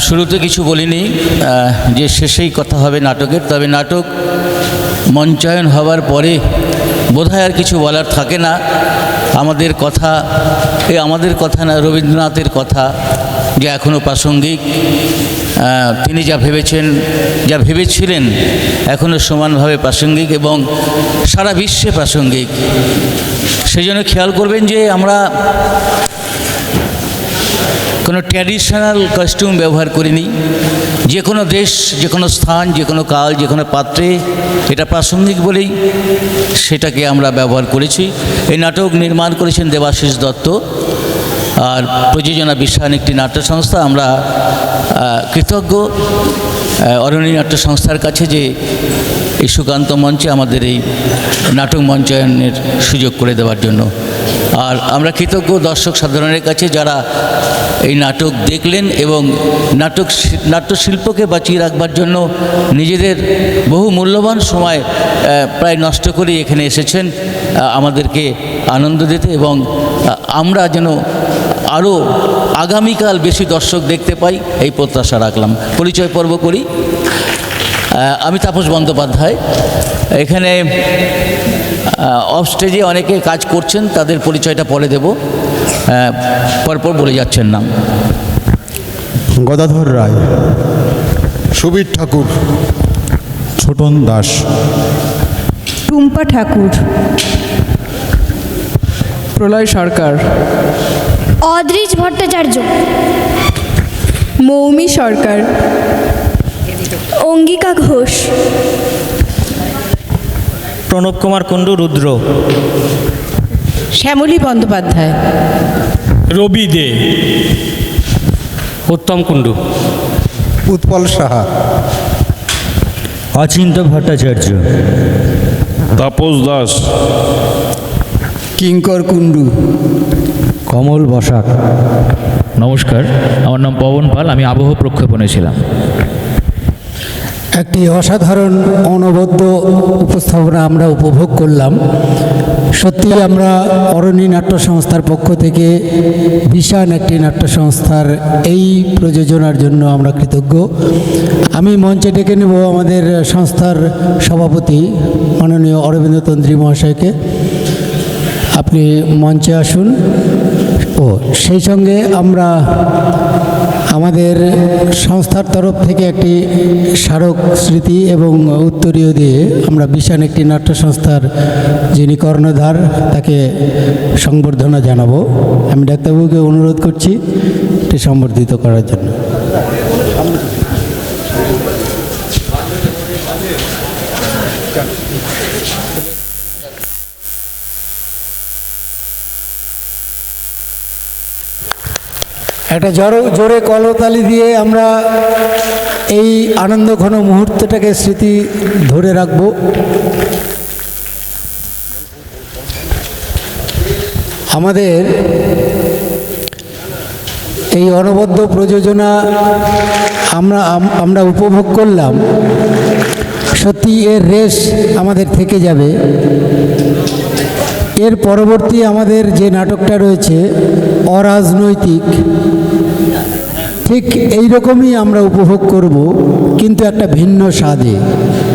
শুরুতে কিছু বলিনি যে শেষেই কথা হবে নাটকের, তবে নাটক মঞ্চায়ন হওয়ার পরে বোধহয় আর কিছু বলার থাকে না। আমাদের কথা আমাদের কথা না, রবীন্দ্রনাথের কথা যে এখনও প্রাসঙ্গিক। তিনি যা ভেবেছেন, যা ভেবেছিলেন এখনও সমানভাবে প্রাসঙ্গিক এবং সারা বিশ্বে প্রাসঙ্গিক। সেই জন্য খেয়াল করবেন যে আমরা কোনো ট্র্যাডিশনাল কস্টিউম ব্যবহার করিনি। যে কোনো দেশ, যে কোনো স্থান, যে কোনো কাল, যে কোনো পাত্রে এটা প্রাসঙ্গিক বলেই সেটাকে আমরা ব্যবহার করেছি। এই নাটক নির্মাণ করেছেন দেবাশিস দত্ত, আর প্রযোজনা বিশ্বায়ন একটি নাট্য সংস্থা। আমরা কৃতজ্ঞ অরণি নাট্য সংস্থার কাছে যে এই সুকান্ত মঞ্চে আমাদের এই নাটক মঞ্চায়নের সুযোগ করে দেওয়ার জন্য। আর আমরা কৃতজ্ঞ দর্শক সাধারণের কাছে যারা এই নাটক দেখলেন এবং নাট্যশিল্পকে বাঁচিয়ে রাখবার জন্য নিজেদের বহু মূল্যবান সময় প্রায় নষ্ট করে এখানে এসেছেন আমাদেরকে আনন্দ দিতে, এবং আমরা যেন আরও আগামীকাল বেশি দর্শক দেখতে পাই এই প্রত্যাশা রাখলাম। পরিচয় পর্ব করি। আমি তাপস বন্দ্যোপাধ্যায়। এখানে অফ স্টেজে অনেকে কাজ করছেন, তাদের পরিচয়টা পরে দেব, পরপর বলে যাচ্ছেন নাম। গদাধর রায়, সুবীর ঠাকুর, ছোটন দাস, টুম্পা ঠাকুর, প্রলয় সরকার, অদ্রিজ ভট্টাচার্য, মৌমি সরকার, অঙ্গিকা ঘোষ, প্রণব কুমার কুণ্ডু, রুদ্র, শ্যামলী বন্দ্যোপাধ্যায়, রবি দে, উত্তম কুণ্ডু, উৎপল সাহা, অচিন্ত ভট্টাচার্য, তাপস দাস, কিঙ্কর কুণ্ডু, কমল বসাক। নমস্কার, আমার নাম পবন পাল, আমি আবহ প্রক্ষেপণে ছিলাম। একটি অসাধারণ অনবদ্য উপস্থাপনা আমরা উপভোগ করলাম। সত্যি আমরা অরণি নাট্য সংস্থার পক্ষ থেকে বিশাল একটি নাট্য সংস্থার এই প্রযোজনার জন্য আমরা কৃতজ্ঞ। আমি মঞ্চে ডেকে নেব আমাদের সংস্থার সভাপতি মাননীয় অরবিন্দ তন্ত্রী মহাশয়কে। আপনি মঞ্চে আসুন। সেই সঙ্গে আমরা আমাদের সংস্থার তরফ থেকে একটি স্মারক স্মৃতি এবং উত্তরীয় দিয়ে আমরা বিশাল একটি নাট্য সংস্থার যিনি কর্ণধার তাকে সংবর্ধনা জানাবো। আমি ডাক্তারবাবুকে অনুরোধ করছি এটি সম্বর্ধিত করার জন্য। একটা জোরে কলতালি দিয়ে আমরা এই আনন্দঘন মুহূর্তটাকে স্মৃতি ধরে রাখব। আমাদের এই অনবদ্য প্রযোজনা আমরা উপভোগ করলাম। সত্যি এর রেশ আমাদের থেকে যাবে। এর পরবর্তী আমাদের যে নাটকটা রয়েছে অরাজনৈতিক, ঠিক এই রকমই আমরা উপভোগ করব, কিন্তু একটা ভিন্ন স্বাদে।